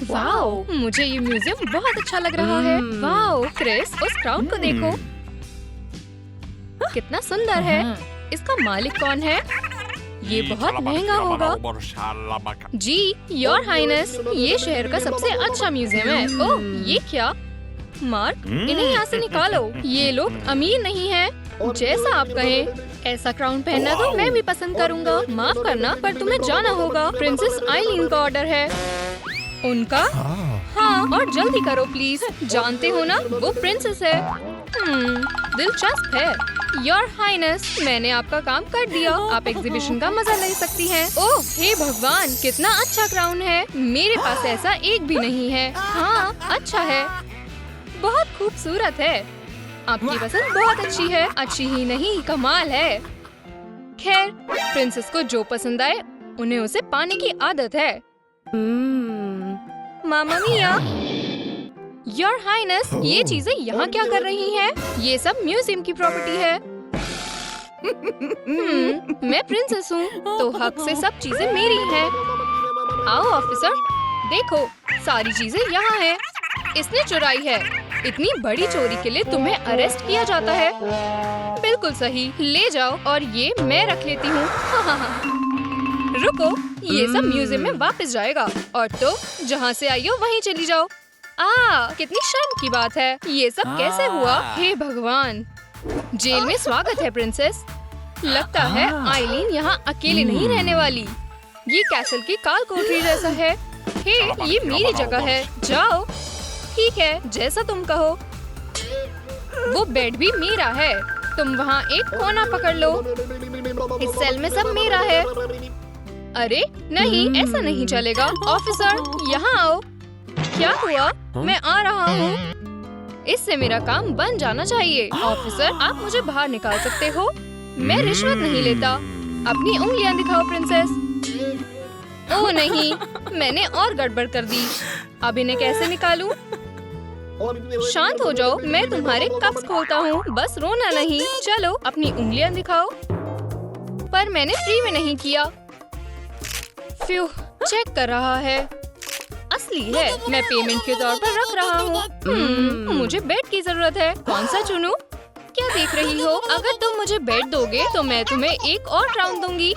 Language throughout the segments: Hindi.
वाओ, मुझे ये म्यूजियम बहुत अच्छा लग रहा है। वाओ, क्रिस, उस क्राउन को देखो, कितना सुंदर है। इसका मालिक कौन है? ये बहुत महंगा होगा। जी, योर हाइनेस, ये शहर का सबसे अच्छा म्यूजियम है। ओह, ये क्या? मार्क, इन्हें यहाँ से निकालो। ये लोग अमीर नहीं हैं। जैसा आप कहें। ऐसा क्राउन पहनना तो मैं भी पसंद करूँगा। माफ करना, पर तुम्हें जाना होगा। प्रिंसेस आइलीन का ऑर्डर है। उनका? हाँ, और जल्दी करो प्लीज। जानते हो ना, वो प्रिंसेस है। दिलचस्प है। योर हाइनेस, मैंने आपका काम कर दिया। आप एग्जीबिशन का मजा ले सकती हैं। ओह, हे भगवान, कितना अच्छा क्राउन है। मेरे पास ऐसा एक भी नहीं है। हाँ, अच्छा है, बहुत खूबसूरत है। आपकी पसंद बहुत अच्छी है। अच्छी ही नहीं, कमाल है। खैर, प्रिंसेस को जो पसंद आए उन्हें उसे पाने की आदत है। मामा मिया, योर हाइनेस, ये चीजें यहाँ क्या कर रही हैं? ये सब म्यूजियम की प्रॉपर्टी है। मैं प्रिंसेस हूँ, तो हक से सब चीजें मेरी हैं। आओ ऑफिसर, देखो, सारी चीजें यहाँ हैं। इसने चुराई है। इतनी बड़ी चोरी के लिए तुम्हें अरेस्ट किया जाता है। बिल्कुल सही, ले जाओ और ये मैं रख लेती हूँ। रुको, ये सब म्यूजियम में वापस जाएगा और तुम जहाँ से आई हो वहीं चली जाओ। कितनी शर्म की बात है। ये सब कैसे हुआ? हे भगवान। जेल में स्वागत है प्रिंसेस। लगता है आइलीन यहाँ अकेली नहीं रहने वाली। ये कैसल की काल कोठरी जैसा है। हे, ये मेरी जगह है। जाओ। ठीक है, जैसा तुम कहो। वो बेड भी मेरा है। तुम वहाँ एक कोना पकड़ लो। इस सेल में सब मेरा है। अरे नहीं, ऐसा नहीं चलेगा। ऑफिसर, यहाँ आओ। क्या हुआ? मैं आ रहा हूँ। इससे मेरा काम बन जाना चाहिए। ऑफिसर, आप मुझे बाहर निकाल सकते हो। मैं रिश्वत नहीं लेता। अपनी उंगलियाँ दिखाओ प्रिंसेस। ओह नहीं, मैंने और गड़बड़ कर दी। अब इन्हें कैसे निकालूं? शांत हो जाओ, मैं तुम्हारे कफ्स खोलता हूँ। बस रोना नहीं। चलो, अपनी उंगलियाँ दिखाओ। पर मैंने फ्री में नहीं किया। फ्यू, चेक कर रहा है। असली है। मैं पेमेंट के तौर पर रख रहा हूँ। मुझे बेड की जरूरत है। कौन सा चुनूं? क्या देख रही हो? अगर तुम मुझे बेड दोगे तो मैं तुम्हें एक और राउंड दूंगी।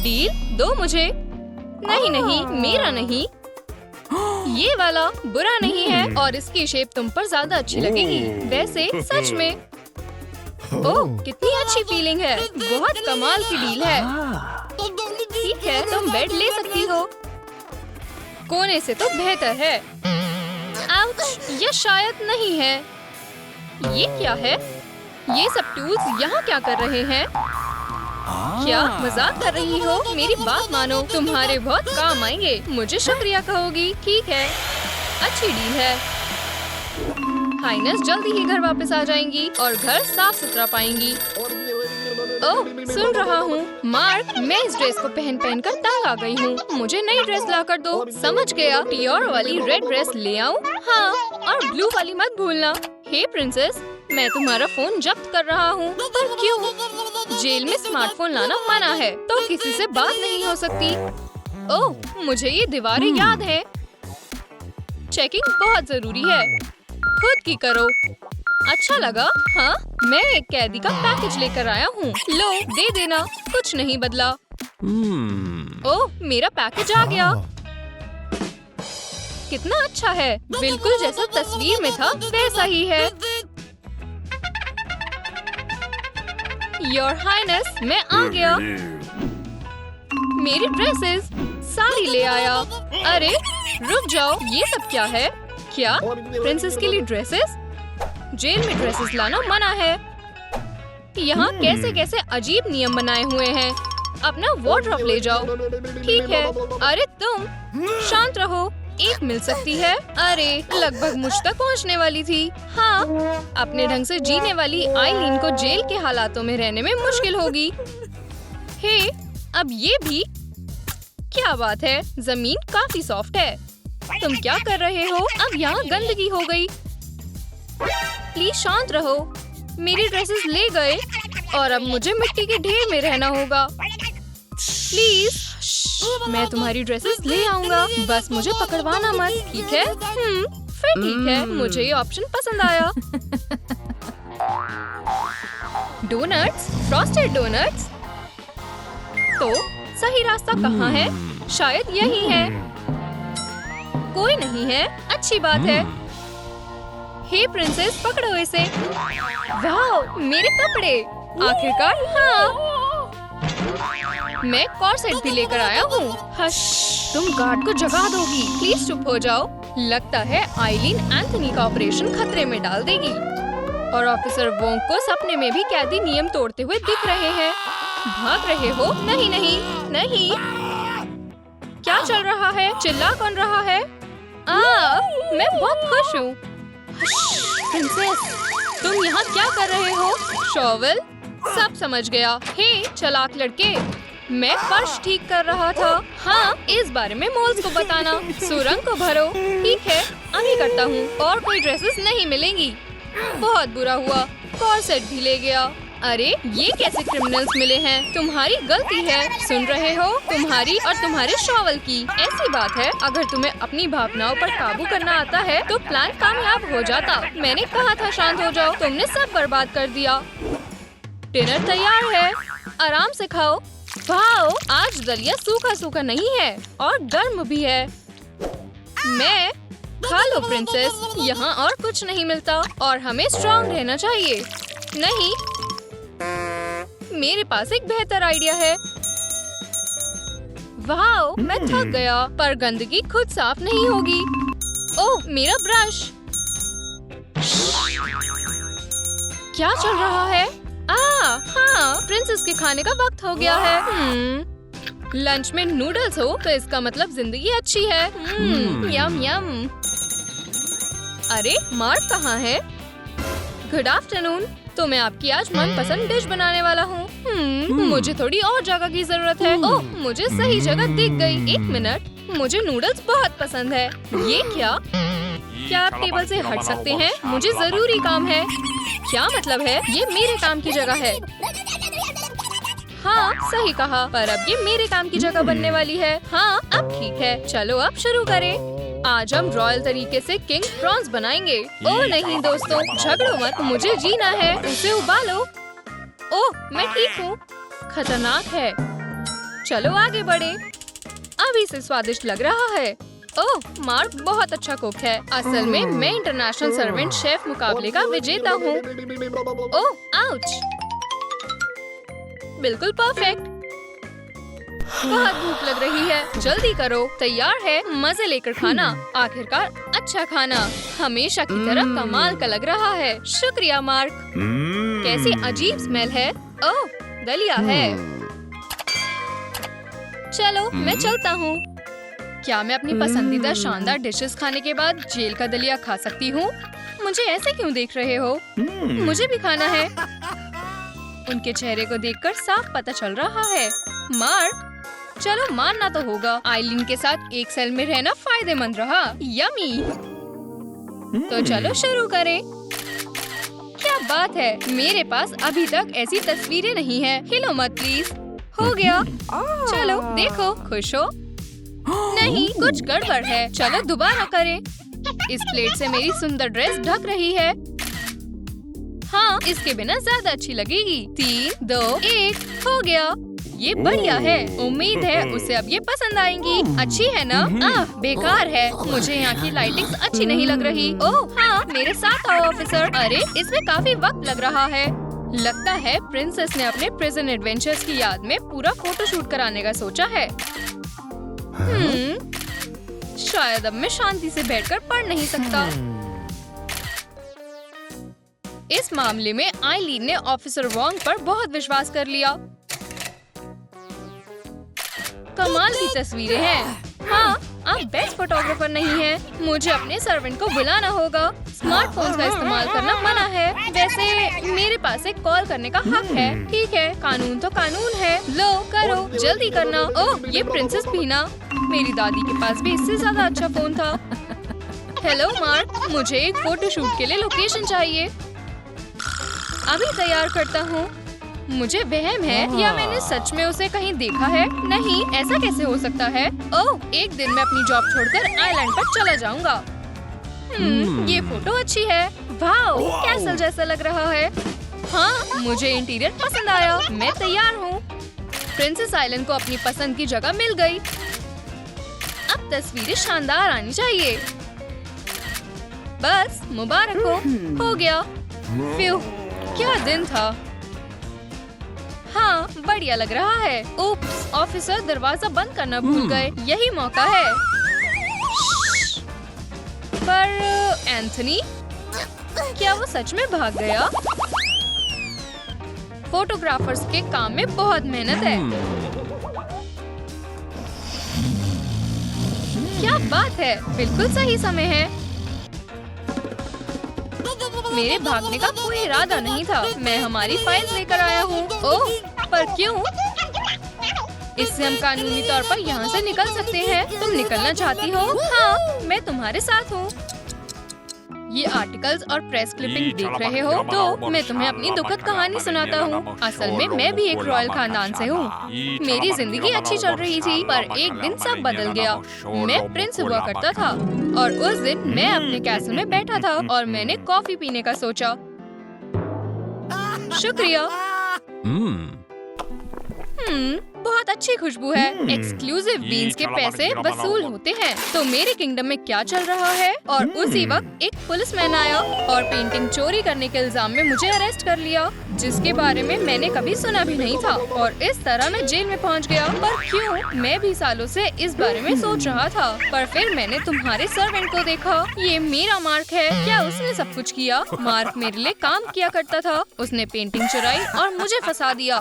डील? दो मुझे। नहीं नहीं, मेरा नहीं। ये वाला बुरा नहीं है और इसकी शेप तुम पर ज्यादा अच्छी लगेगी। वैसे सच में। ओह, कितनी अच्छी फीलिंग है। बहुत कमाल की डील है। ठीक है, तुम बेड ले सकती हो। कोने से तो बेहतर है। आउच, ये शायद नहीं है। ये क्या है? ये सब टूल्स यहाँ क्या कर रहे हैं? क्या मजाक कर रही हो? मेरी बात मानो, तुम्हारे बहुत काम आएंगे। मुझे शुक्रिया कहोगी। ठीक है, अच्छी डील है। हाइनेस जल्दी ही घर वापस आ जाएंगी और घर साफ सुथरा पाएंगी। ओह, सुन रहा हूँ। मार्क, मैं इस ड्रेस को पहन पहन कर तंग आ गई हूँ। मुझे नई ड्रेस ला कर दो। समझ गया। डियोर वाली रेड ड्रेस ले आऊँ? हाँ, और ब्लू वाली मत भूलना। हे प्रिंसेस, मैं तुम्हारा फोन जब्त कर रहा हूँ। पर क्यों? जेल में स्मार्टफोन लाना मना है, तो किसी से बात नहीं हो सकती। ओह, मुझे ये दीवारें याद है। चेकिंग बहुत जरूरी है। खुद की करो। अच्छा लगा। हाँ, मैं एक कैदी का पैकेज लेकर आया हूँ। लो, दे देना। कुछ नहीं बदला। ओह, मेरा पैकेज आ गया। कितना अच्छा है। बिल्कुल जैसा तस्वीर में था वैसा ही है। योर हाइनेस, मैं आ गया। मेरी ड्रेसेस सारी ले आया। अरे रुक जाओ, ये सब क्या है? क्या प्रिंसेस के लिए ड्रेसेस? जेल में ड्रेसेस लाना मना है। यहाँ कैसे कैसे अजीब नियम बनाए हुए हैं। अपना वार्डरोब ले जाओ। ठीक है। अरे तुम शांत रहो। एक मिल सकती है। अरे लगभग मुझ तक पहुँचने वाली थी। हाँ, अपने ढंग से जीने वाली आइलीन को जेल के हालातों में रहने में मुश्किल होगी। हे, अब ये भी क्या बात है? जमीन काफी सॉफ्ट है। तुम क्या कर रहे हो? अब यहाँ गंदगी हो गई। प्लीज शांत रहो। मेरी ड्रेसेस ले गए और अब मुझे मिट्टी के ढेर में रहना होगा। प्लीज। मैं तुम्हारी ड्रेसेस ले आऊंगा, बस मुझे पकड़वाना मत, ठीक है? फिर ठीक है, मुझे ये ऑप्शन पसंद आया। Donuts, frosted donuts. तो सही रास्ता कहाँ है? शायद यही है। कोई नहीं है, अच्छी बात है। हे प्रिंसेस, पकड़ो इसे। वाह, मेरे कपड़े। आखिरकार हाँ। मैं कॉर्सेट भी लेकर आया हूँ। हश, तुम गार्ड को जगा दोगी। प्लीज चुप हो जाओ। लगता है आइलीन एंथनी का ऑपरेशन खतरे में डाल देगी। और ऑफिसर वोंग को सपने में भी कैदी नियम तोड़ते हुए दिख रहे हैं। भाग रहे हो? नहीं नहीं नहीं। क्या चल रहा है? चिल्ला कौन रहा है? मैं बहुत खुश हूँ। प्रिंसेस, तुम यहाँ क्या कर रहे हो? शॉवेल? सब समझ गया। हे चालाक लड़के, मैं फर्श ठीक कर रहा था। हाँ, इस बारे में मोल्स को बताना। सुरंग को भरो। ठीक है, अभी करता हूँ। और कोई ड्रेसेस नहीं मिलेंगी। बहुत बुरा हुआ, कॉर्सेट भी ले गया। अरे ये कैसे क्रिमिनल्स मिले हैं? तुम्हारी गलती है, सुन रहे हो? तुम्हारी और तुम्हारे शॉवेल की। ऐसी बात है, अगर तुम्हें अपनी भावनाओं पर काबू करना आता है तो प्लान कामयाब हो जाता। मैंने कहा था शांत हो जाओ, तुमने सब बर्बाद कर दिया। डिनर तैयार है, आराम से खाओ। वाओ, आज दलिया सूखा सूखा नहीं है और गर्म भी है। मैं खा लो प्रिंसेस, यहाँ और कुछ नहीं मिलता और हमें स्ट्रॉन्ग रहना चाहिए। नहीं, मेरे पास एक बेहतर आइडिया है। वाओ, मैं थक गया, पर गंदगी खुद साफ नहीं होगी। ओह, मेरा ब्रश। क्या चल रहा है? हाँ, प्रिंसेस के खाने का वक्त हो गया है। लंच में नूडल्स हो तो इसका मतलब जिंदगी अच्छी है। यम यम। अरे मार्क कहाँ है? Good afternoon. तो मैं आपकी आज मनपसंद डिश बनाने वाला हूँ। मुझे थोड़ी और जगह की जरूरत है। ओह, मुझे सही जगह दिख गई। एक मिनट, मुझे नूडल्स बहुत पसंद है। ये क्या आप टेबल से हट सकते हैं? मुझे जरूरी काम है। क्या मतलब है? ये मेरे काम की जगह है। हाँ, सही कहा, पर अब ये मेरे काम की जगह बनने वाली है। हाँ, अब ठीक है, चलो अब शुरू करें। आज हम रॉयल तरीके से किंग प्रॉन्स बनाएंगे। ओह नहीं दोस्तों, झगड़ो मत, मुझे जीना है। उसे उबालो। ओह, मैं ठीक हूँ। खतरनाक है। चलो आगे बढ़े। अभी से स्वादिष्ट लग रहा है। ओह, मार्क बहुत अच्छा कुक है। असल में मैं इंटरनेशनल सर्वेंट शेफ मुकाबले का विजेता हूँ। ओह, आउच। बिल्कुल परफेक्ट। बहुत भूख लग रही है, जल्दी करो। तैयार है, मजे लेकर खाना। आखिरकार अच्छा खाना हमेशा की तरह कमाल का लग रहा है। शुक्रिया मार्क। कैसी अजीब स्मेल है। ओह, दलिया है। चलो मैं चलता हूँ। क्या मैं अपनी पसंदीदा शानदार डिशेस खाने के बाद जेल का दलिया खा सकती हूँ? मुझे ऐसे क्यों देख रहे हो? मुझे भी खाना है। उनके चेहरे को देखकर साफ पता चल रहा है। मार्क, चलो मानना तो होगा, आइलीन के साथ एक सेल में रहना फायदेमंद रहा। यमी। तो चलो शुरू करें। क्या बात है, मेरे पास अभी तक ऐसी तस्वीरें नहीं है। हिलो मत प्लीज। हो गया। चलो देखो, खुश हो? नहीं, कुछ गड़बड़ है। चलो दोबारा करें। इस प्लेट से मेरी सुंदर ड्रेस ढक रही है। हाँ, इसके बिना ज्यादा अच्छी लगेगी। 3, 2, 1, हो गया। ये बढ़िया है। उम्मीद है उसे अब ये पसंद आएंगी। अच्छी है ना? बेकार है। मुझे यहाँ की लाइटिंग्स अच्छी नहीं लग रही। ओह हाँ, मेरे साथ आओ ऑफिसर। अरे इसमें काफी वक्त लग रहा है। लगता है प्रिंसेस ने अपने प्रिजन एडवेंचर्स की याद में पूरा फोटोशूट कराने का सोचा है। शायद अब मैं शांति से बैठकर पढ़ नहीं सकता। इस मामले में आइलीन ने ऑफिसर वोंग पर बहुत विश्वास कर लिया। कमाल की तस्वीरें हैं। हाँ, आप बेस्ट फोटोग्राफर नहीं हैं। मुझे अपने सर्वेंट को बुलाना होगा। स्मार्टफोन्स का इस्तेमाल करना मना है। वैसे मेरे पास एक कॉल करने का हक है। ठीक है, कानून तो कानून है। लो करो, जल्दी करना। ओह, ये प्रिंसेस भी ना। मेरी दादी के पास भी इससे ज्यादा अच्छा फोन था। हेलो मार्क, मुझे एक फोटोशूट के लिए लोकेशन चाहिए। अभी तैयार करता हूँ। मुझे वहम है या मैंने सच में उसे कहीं देखा है? नहीं, ऐसा कैसे हो सकता है? ओह, एक दिन मैं अपनी जॉब छोड़कर आइलैंड पर चला जाऊंगा। ये फोटो अच्छी है। वाओ, कैसल जैसा लग रहा है। हाँ, मुझे इंटीरियर पसंद आया। मैं तैयार हूँ। प्रिंसेस आइलैंड को अपनी पसंद की जगह मिल गई। अब तस्वीरें शानदार आनी चाहिए। बस मुबारक हो गया। फ्यू, क्या दिन था। हाँ, बढ़िया लग रहा है। उप्स, ऑफिसर दरवाजा बंद करना भूल गए। यही मौका है। पर एंथनी, क्या वो सच में भाग गया? फोटोग्राफर्स के काम में बहुत मेहनत है। क्या बात है, बिल्कुल सही समय है। मेरे भागने का कोई इरादा नहीं था। मैं हमारी फाइल लेकर आया हूँ। ओह, पर क्यों? इससे हम कानूनी तौर पर यहाँ से निकल सकते हैं। तुम निकलना चाहती हो? हाँ, मैं तुम्हारे साथ हूँ। ये आर्टिकल्स और प्रेस क्लिपिंग देख रहे हो तो मैं तुम्हें अपनी दुखद कहानी सुनाता हूँ। असल में मैं भी एक रॉयल खानदान से हूँ। मेरी जिंदगी अच्छी चल रही थी, पर एक दिन सब बदल गया। मैं प्रिंस हुआ करता था और उस दिन मैं अपने कैसल में बैठा था और मैंने कॉफी पीने का सोचा। शुक्रिया। बहुत अच्छी खुशबू है। एक्सक्लूसिव बीन्स के पैसे वसूल होते हैं। तो मेरे किंगडम में क्या चल रहा है? और उसी वक्त एक पुलिसमैन आया और पेंटिंग चोरी करने के इल्जाम में मुझे अरेस्ट कर लिया, जिसके बारे में मैंने कभी सुना भी नहीं था। और इस तरह मैं जेल में पहुंच गया। पर क्यों? मैं भी सालों से इस बारे में सोच रहा था। पर फिर मैंने तुम्हारे सर्वेंट को देखा। ये मेरा मार्क है। क्या उसने सब कुछ किया? मार्क मेरे लिए काम किया करता था। उसने पेंटिंग चुराई और मुझे फंसा दिया।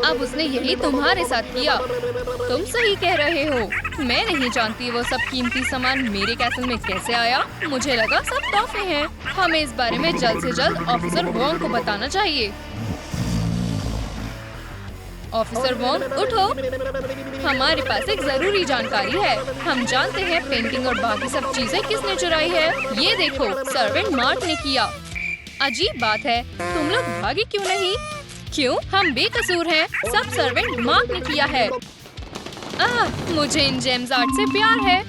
अब उसने यही तुम्हारे साथ किया। तुम सही कह रहे हो। मैं नहीं जानती वो सब कीमती सामान मेरे कैसल में कैसे आया। मुझे लगा सब तोहफे हैं। हमें इस बारे में जल्द से जल्द ऑफिसर वोंग को बताना चाहिए। ऑफिसर वोंग, उठो। हमारे पास एक जरूरी जानकारी है। हम जानते हैं पेंटिंग और बाकी सब चीजें किसने चुराई है। ये देखो, सर्वेंट मार्क ने किया। अजीब बात है, तुम लोग भागे क्यों नहीं? क्यों? हम बेकसूर हैं। सब सर्वेंट मार्क ने किया है। मुझे इन जेम्स आर्ट से प्यार है,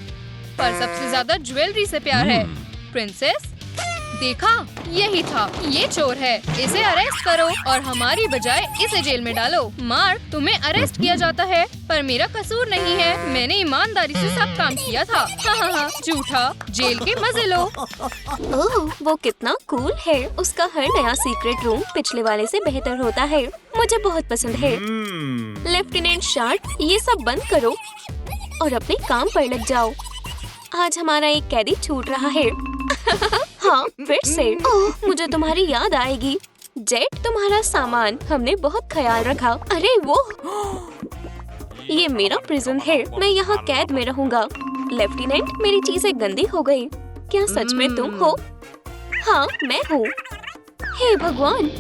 पर सबसे ज्यादा ज्वेलरी से प्यार है। प्रिंसेस, देखा, यही था। ये चोर है। इसे अरेस्ट करो और हमारी बजाय इसे जेल में डालो। मार्क, तुम्हें अरेस्ट किया जाता है, पर मेरा कसूर नहीं है। मैंने ईमानदारी से सब काम किया था। हाँ, झूठा। जेल के मजे लो। ओह, वो कितना कूल है। उसका हर नया सीक्रेट रूम पिछले वाले से बेहतर होता है। मुझे बहुत पसंद है। लेफ्टिनेंट शार्ट, ये सब बंद करो और अपने काम पर लग जाओ। आज हमारा एक कैदी छूट रहा है। हाँ, फिर से। ओह, मुझे तुम्हारी याद आएगी। जेट, तुम्हारा सामान हमने बहुत ख्याल रखा। अरे वो, ये मेरा प्रिजन है। मैं यहाँ कैद में रहूँगा। लेफ्टिनेंट, मेरी चीजें गंदी हो गई। क्या सच में तुम हो? हाँ, मैं हूँ। हे भगवान,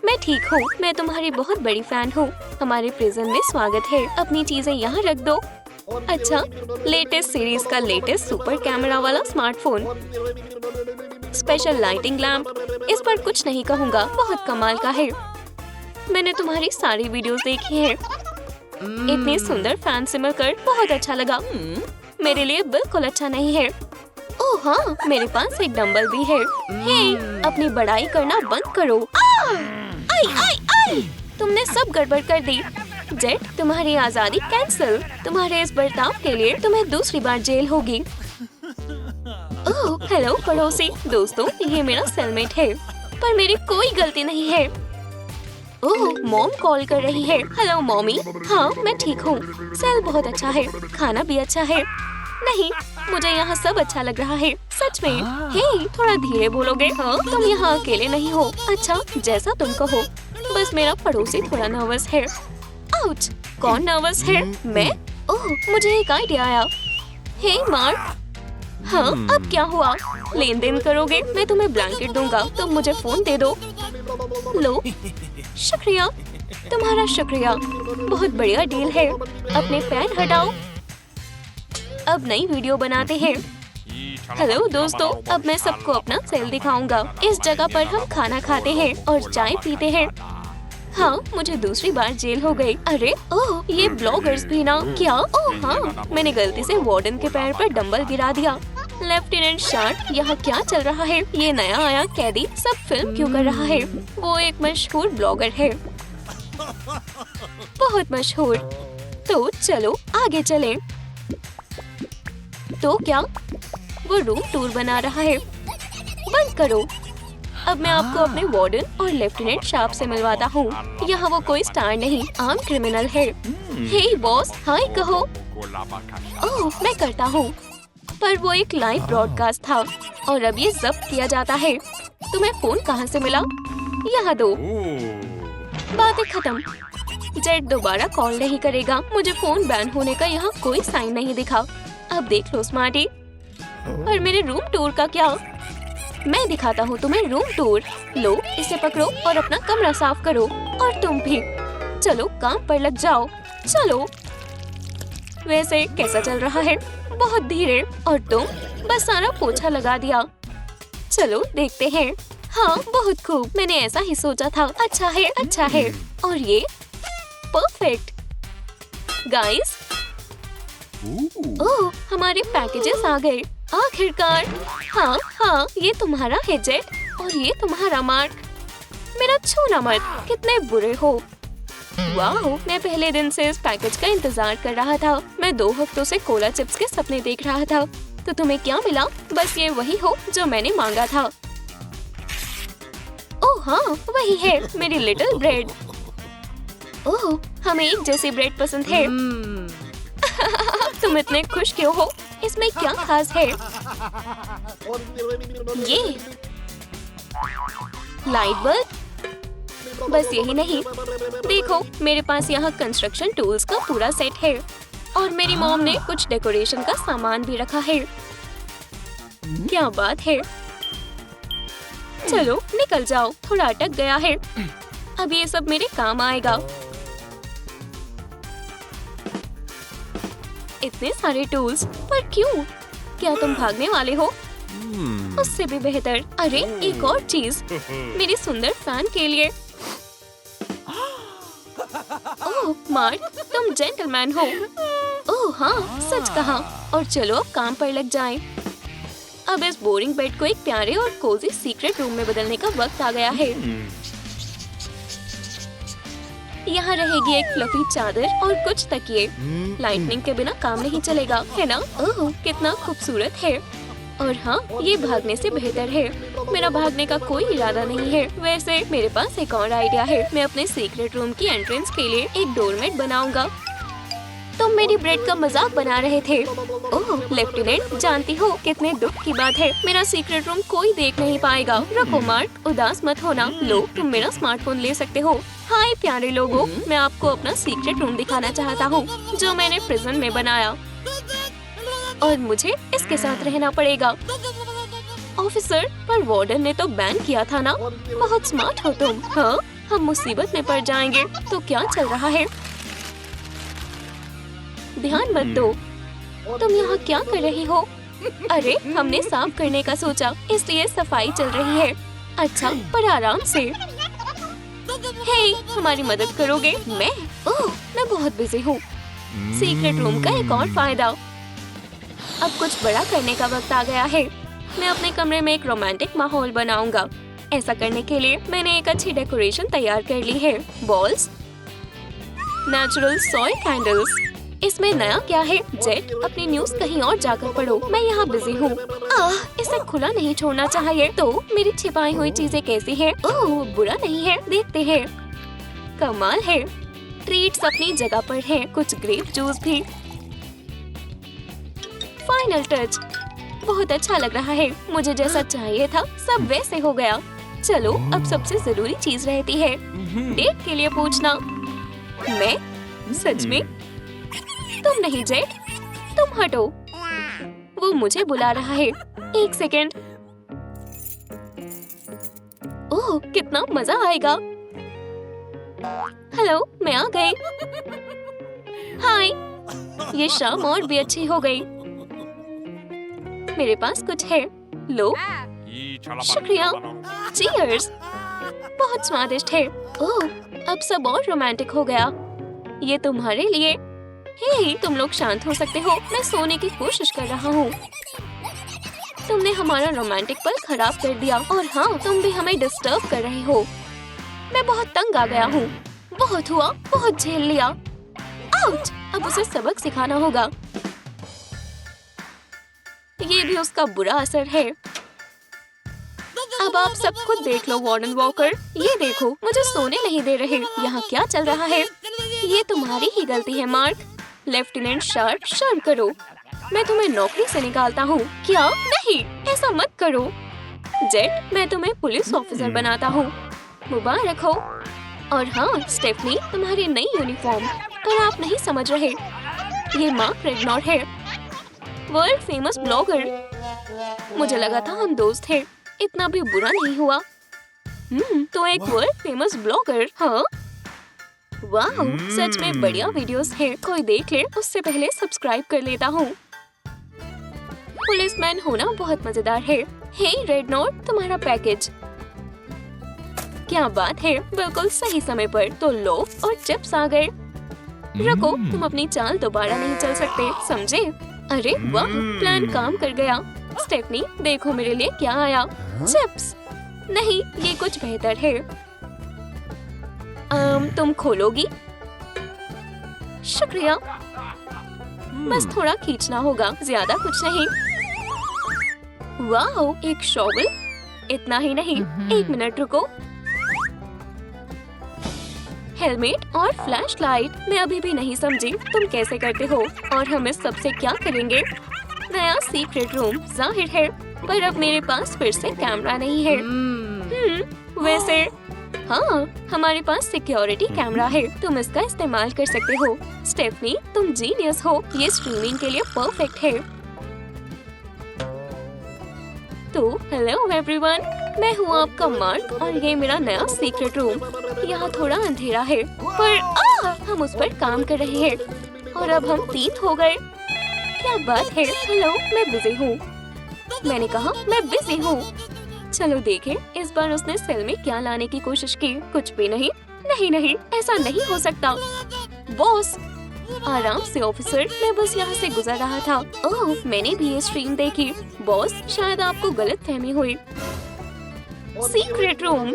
मैं ठीक हूँ। मैं तुम्हारी बहुत बड़ी फैन हूँ। हमारे प्रिजन में स्वागत है। अपनी चीजें यहाँ रख दो। अच्छा, लेटेस्ट सीरीज का लेटेस्ट सुपर कैमरा वाला स्मार्टफोन, स्पेशल लाइटिंग लैम्प। इस पर कुछ नहीं कहूँगा, बहुत कमाल का है। मैंने तुम्हारी सारी वीडियोस देखी हैं। इतनी सुंदर फैन से मिलकर बहुत अच्छा लगा। मेरे लिए बिल्कुल अच्छा नहीं है। ओह हाँ, मेरे पास एक डंबल भी है। हे, अपनी बड़ाई करना बंद करो। आई आई आई, तुमने सब गड़बड़ कर दी। जेट, तुम्हारी आजादी कैंसिल। तुम्हारे इस बर्ताव के लिए तुम्हें दूसरी बार जेल होगी। ओह, हेलो पड़ोसी। दोस्तों, ये मेरा सेलमेट है, पर मेरी कोई गलती नहीं है। ओह, मॉम कॉल कर रही है। Hello mommy. हाँ, मैं ठीक हूँ। सेल बहुत अच्छा है, खाना भी अच्छा है। नहीं, मुझे यहाँ सब अच्छा लग रहा है, सच में। हे, थोड़ा धीरे बोलोगे? हाँ, तुम यहाँ अकेले नहीं हो। अच्छा, जैसा तुम कहो। बस मेरा पड़ोसी थोड़ा नर्वस है। आउच, कौन नर्वस है? मैं? ओह, मुझे एक आइडिया आया। हे मार्क। हाँ, अब क्या हुआ? लेन देन करोगे? मैं तुम्हें ब्लैंकेट दूंगा, तुम मुझे फोन दे दो। लो, शुक्रिया। तुम्हारा शुक्रिया। बहुत बढ़िया डील है। अपने फैन हटाओ। अब नई वीडियो बनाते हैं। हेलो दोस्तों, अब मैं सबको अपना सेल दिखाऊंगा। इस जगह पर हम खाना खाते हैं और चाय पीते हैं। हाँ, मुझे दूसरी बार जेल हो गई। अरे ओह, ये ब्लॉगर्स भी ना। क्या? ओह हाँ, मैंने गलती से वार्डन के पैर पर डंबल गिरा दिया। लेफ्टिनेंट शार्ट, यहाँ क्या चल रहा है? ये नया आया कैदी सब फिल्म क्यों कर रहा है? वो एक मशहूर ब्लॉगर है, बहुत मशहूर। तो चलो आगे चलें। तो क्या? वो रूम टूर बना रहा है। बंद करो। अब मैं आपको अपने वार्डन और लेफ्टिनेंट शार्प से मिलवाता हूँ। यहाँ वो कोई स्टार नहीं, आम क्रिमिनल है। हे बॉस, हाय कहो। ओह, मैं करता हूँ। पर वो एक लाइव ब्रॉडकास्ट था और अब ये जब्त किया जाता है। तुम्हें फोन कहाँ से मिला? यहाँ दो। बातें खत्म। जेट दोबारा कॉल नहीं करेगा। मुझे फोन बैन होने का यहाँ कोई साइन नहीं दिखा। अब देख लो स्मार्टी। और मेरे रूम टूर का क्या? मैं दिखाता हूँ तुम्हें रूम टूर। लो, इसे पकड़ो और अपना कमरा साफ करो। और तुम भी चलो काम पर लग जाओ। चलो। वैसे कैसा चल रहा है? बहुत धीरे। और तुम बस सारा पोछा लगा दिया। चलो देखते हैं। हाँ, बहुत खूब। मैंने ऐसा ही सोचा था। अच्छा है, अच्छा है। और ये परफेक्ट। गाइस, ओह, हमारे पैकेजेस आ गए आखिरकार। हाँ हाँ, ये तुम्हारा है जेट और ये तुम्हारा मार्क। मेरा छूना मत। कितने बुरे हो। वाह, मैं पहले दिन से इस पैकेज का इंतजार कर रहा था। मैं 2 हफ्तों से कोला चिप्स के सपने देख रहा था। तो तुम्हें क्या मिला? बस ये वही हो जो मैंने मांगा था। ओह हाँ, वही है, मेरी लिटिल ब्रेड। ओह, हमें एक जैसी ब्रेड पसंद है। तुम इतने खुश क्यों हो? इसमें क्या खास है? ये लाइट बल्ब? बस यही नहीं, देखो मेरे पास यहाँ कंस्ट्रक्शन टूल्स का पूरा सेट है और मेरी मॉम ने कुछ डेकोरेशन का सामान भी रखा है। क्या बात है। चलो निकल जाओ, थोड़ा अटक गया है। अब ये सब मेरे काम आएगा। इतने सारे टूल्स, पर क्यों? क्या तुम भागने वाले हो? उससे भी बेहतर। अरे एक और चीज, मेरी सुंदर फैन के लिए। ओह मार्क, तुम जेंटलमैन हो। ओह हाँ, सच कहा। और चलो अब काम पर लग जाएं। अब इस बोरिंग बेड को एक प्यारे और कोजी सीक्रेट रूम में बदलने का वक्त आ गया है। यहाँ रहेगी एक फ्लफी चादर और कुछ तकिए। लाइटनिंग के बिना काम नहीं चलेगा, है ना? ओह, कितना खूबसूरत है। और हाँ, ये भागने से बेहतर है। मेरा भागने का कोई इरादा नहीं है। वैसे मेरे पास एक और आइडिया है। मैं अपने सीक्रेट रूम की एंट्रेंस के लिए एक डोरमेट बनाऊंगा। तुम मेरी ब्रेड का मजाक बना रहे थे। ओह लेफ्टिनेंट, जानती हो कितने दुख की बात है, मेरा सीक्रेट रूम कोई देख नहीं पाएगा। रखो मार्क, उदास मत होना। लो, तुम मेरा स्मार्टफोन ले सकते हो। हाय प्यारे लोगों, मैं आपको अपना सीक्रेट रूम दिखाना चाहता हूँ जो मैंने प्रिजन में बनाया और मुझे इसके साथ रहना पड़ेगा। ऑफिसर, पर वार्डन ने तो बैन किया था ना। बहुत स्मार्ट हो तुम। हाँ, हम मुसीबत में पड़ जाएंगे। तो क्या चल रहा है? ध्यान मत दो। तुम यहाँ क्या कर रही हो? अरे हमने साफ करने का सोचा, इसलिए सफाई चल रही है। अच्छा, पर आराम से। हे, हमारी मदद करोगे? मैं बहुत बिजी हूँ। सीक्रेट रूम का एक और फायदा। अब कुछ बड़ा करने का वक्त आ गया है। मैं अपने कमरे में एक रोमांटिक माहौल बनाऊंगा। ऐसा करने के लिए मैंने एक अच्छी डेकोरेशन तैयार कर ली है। Balls, natural soy candles. इसमें नया क्या है? जेट, अपनी न्यूज कहीं और जाकर पढ़ो, मैं यहाँ बिजी हूँ। इसे खुला नहीं छोड़ना चाहिए। तो मेरी छिपाई हुई चीजें कैसी हैं? ओह, बुरा नहीं है, देखते हैं। कमाल है। ट्रीट्स अपनी जगह पर हैं, कुछ ग्रेप जूस भी। Final touch. बहुत अच्छा लग रहा है। मुझे जैसा चाहिए था सब वैसे हो गया। चलो अब सबसे जरूरी चीज रहती है, डेट के लिए पूछना। मैं? सच में? तुम नहीं जेट, तुम हटो। वो मुझे बुला रहा है। एक सेकेंड। ओह, कितना मजा आएगा। हेलो, मैं आ गई। हाय, ये शाम और भी अच्छी हो गई। मेरे पास कुछ है, लो। शुक्रिया। चीयर्स। बहुत स्वादिष्ट है। ओह, अब सब और रोमांटिक हो गया। ये तुम्हारे लिए। हे, तुम लोग शांत हो सकते हो, मैं सोने की कोशिश कर रहा हूँ। तुमने हमारा रोमांटिक पल खराब कर दिया और हाँ, तुम भी हमें डिस्टर्ब कर रहे हो। मैं बहुत तंग आ गया हूँ। बहुत हुआ, बहुत झेल लिया। आउच! अब उसे सबक सिखाना होगा। ये भी उसका बुरा असर है। अब आप सब खुद देख लो वार्डन वॉकर। ये देखो, मुझे सोने नहीं दे रहे। यहाँ क्या चल रहा है? ये तुम्हारी ही गलती है मार्क। लेफ्टिनेंट शार्प, शर्म करो। मैं तुम्हें नौकरी से निकालता हूँ। क्या? नहीं, ऐसा मत करो। जेट, मैं तुम्हें पुलिस ऑफिसर बनाता हूँ। मुबारक हो। और हाँ स्टेफनी, तुम्हारी नई यूनिफॉर्म। पर आप नहीं समझ रहे, ये मार्क रेडनॉर है, वर्ल्ड फेमस ब्लॉगर। मुझे लगा था हम दोस्त थे। इतना भी बुरा नहीं हुआ। तो एक वर्ल्ड फेमस ब्लॉगर। हाँ, वाह, सच में बढ़िया वीडियोस हैं। कोई देख ले, उससे पहले सब्सक्राइब कर लेता हूँ। पुलिसमैन होना बहुत मजेदार है। हे रेडनॉर, तुम्हारा पैकेज। क्या बात है, बिल्कुल सही समय पर तो लोफ और चिप्स आ गए। रुको, तुम अपनी चाल दोबारा नहीं चल सकते, समझे? अरे वाह, प्लान काम कर गया। स्टेफनी, देखो मेरे लिए क्या आया। चिप्स? नहीं, ये कुछ बेहतर है। तुम खोलोगी? शुक्रिया। बस थोड़ा खींचना होगा, ज्यादा कुछ नहीं। वाह, एक शॉवल। इतना ही नहीं, एक मिनट रुको। हेलमेट और फ्लैशलाइट। मैं अभी भी नहीं समझी तुम कैसे करते हो और हम इस सबसे क्या करेंगे। नया सीक्रेट रूम जाहिर है, पर अब मेरे पास फिर से कैमरा नहीं है। वैसे हाँ, हमारे पास सिक्योरिटी कैमरा है, तुम इसका इस्तेमाल कर सकते हो। स्टेफनी, तुम जीनियस हो, ये स्ट्रीमिंग के लिए परफेक्ट है। तो हेलो एवरीवन, मैं हूँ आपका मार्क और ये मेरा नया सीक्रेट रूम। यहाँ थोड़ा अंधेरा है, पर हम उस पर काम कर रहे हैं और अब हम 3 हो गए। क्या बात है? हेलो, मैं बिजी हूँ। मैंने कहा मैं बिजी हूँ। चलो देखें, इस बार उसने सेल में क्या लाने की कोशिश की। कुछ भी नहीं। नहीं नहीं, ऐसा नहीं हो सकता। बॉस, आराम से ऑफिसर, मैं बस यहाँ से गुजर रहा था। ओह, मैंने भी ये स्ट्रीम देखी। बॉस, शायद आपको गलतफहमी हुई। सीक्रेट रूम,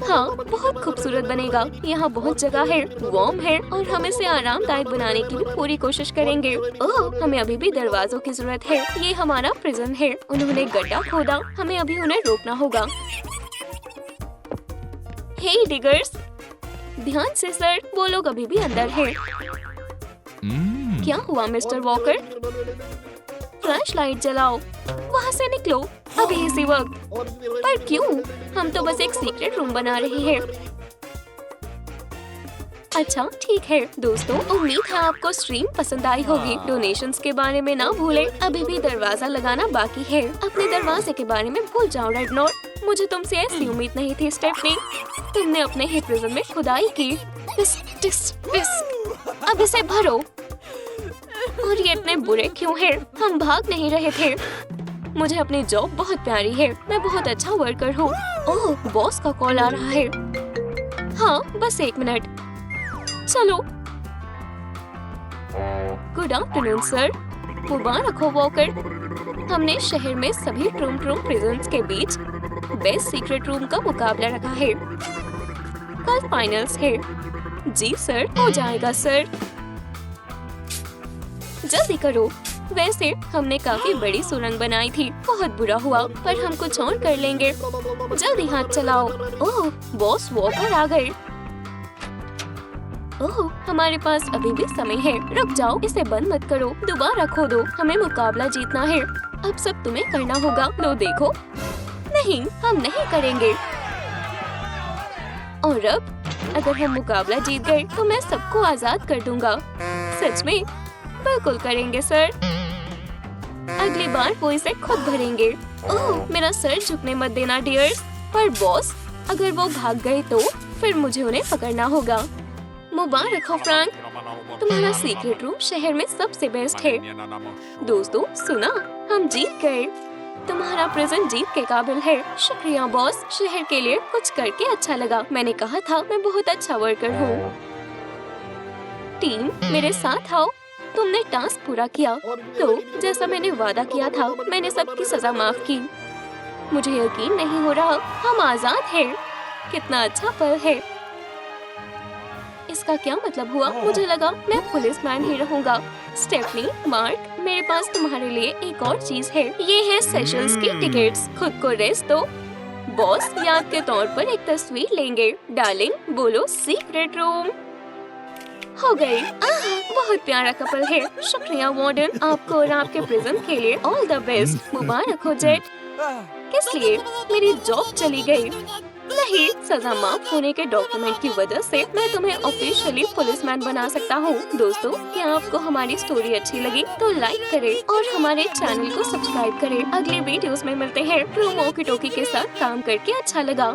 हाँ, बहुत खूबसूरत बनेगा। यहाँ बहुत जगह है, वार्म है और हम इसे आरामदायक बनाने की भी पूरी कोशिश करेंगे। ओह, हमें अभी भी दरवाजों की जरूरत है। ये हमारा प्रिजन है। उन्होंने गड्ढा खोदा, हमें अभी उन्हें रोकना होगा। हे डिगर्स, ध्यान से सर, वो लोग अभी भी अंदर हैं। क्या हुआ मिस्टर वॉकर? फ्लैशलाइट जलाओ, वहाँ से निकलो अभी इसी वक्त। पर क्यों? हम तो बस एक सीक्रेट रूम बना रहे हैं। अच्छा ठीक है दोस्तों, उम्मीद है आपको स्ट्रीम पसंद आई होगी। डोनेशंस के बारे में ना भूलें, अभी भी दरवाजा लगाना बाकी है। अपने दरवाजे के बारे में भूल जाओ रेडनॉर। मुझे तुमसे ऐसी उम्मीद नहीं थी स्टेफनी। तुमने अपने ही प्रिज्म में खुदाई की। अब इसे भरो। और ये इतने बुरे क्यों हैं? हम भाग नहीं रहे थे। मुझे अपनी जॉब बहुत प्यारी है, मैं बहुत अच्छा वर्कर हूँ। ओह, बॉस का कॉल आ रहा है। हाँ, बस 1 मिनट। चलो। Good afternoon sir. मुबारक हो वॉकर। हमने शहर में सभी ट्रूम प्रिजन्स के बीच बेस्ट सीक्रेट रूम का मुकाबला रखा है। कल फाइनल्स है। जी सर, हो जाएगा सर। जल्दी करो। वैसे हमने काफी बड़ी सुरंग बनाई थी, बहुत बुरा हुआ, पर हम कुछ और कर लेंगे। जल्दी हाथ चलाओ। ओह, बॉस वॉकर आ गए। ओह, हमारे पास अभी भी समय है। रुक जाओ, इसे बंद मत करो, दोबारा खोदो। हमें मुकाबला जीतना है। अब सब तुम्हें करना होगा। लो देखो। नहीं, हम नहीं करेंगे। और अब अगर हम मुकाबला जीत गए तो मैं सबको आजाद कर दूंगा। सच में? बिल्कुल करेंगे सर। अगली बार वो इसे खुद भरेंगे। ओह, मेरा सर झुकने मत देना डियर्स। पर बॉस, अगर वो भाग गए तो फिर मुझे उन्हें पकड़ना होगा। मुबारक हो फ्रैंक, तुम्हारा सीक्रेट रूम शहर में सबसे बेस्ट है। दोस्तों सुना, हम जीत गए। तुम्हारा प्रेजेंट जीत के काबिल है। शुक्रिया बॉस, शहर के लिए कुछ करके अच्छा लगा। मैंने कहा था मैं बहुत अच्छा वर्कर हूँ। टीम मेरे साथ आओ, तुमने टास्क पूरा किया। तो जैसा मैंने वादा किया था, मैंने सबकी सजा माफ की। मुझे यकीन नहीं हो रहा, हम आजाद हैं। कितना अच्छा पल है। इसका क्या मतलब हुआ? मुझे लगा मैं पुलिसमैन ही रहूंगा। स्टेफनी, मार्क, मेरे पास तुम्हारे लिए एक और चीज है। ये है सेशंस की टिकट्स। खुद को रेस्ट दो। बॉस याद के तौर पर एक तस्वीर लेंगे। डार्लिंग बोलो सीक्रेट रूम। हो गई। बहुत प्यारा कपल है। शुक्रिया वार्डन, आपको और आपके प्रिज्म के लिए ऑल द बेस्ट। मुबारक हो जेट। किस लिए? मेरी जॉब चली गई। नहीं, सजा माफ होने के डॉक्यूमेंट की वजह से मैं तुम्हें ऑफिशियली पुलिसमैन बना सकता हूँ। दोस्तों, क्या आपको हमारी स्टोरी अच्छी लगी तो लाइक करें और हमारे चैनल को सब्सक्राइब करें। अगले वीडियोस में मिलते हैं। प्रो वॉकी टॉकी के साथ काम करके अच्छा लगा।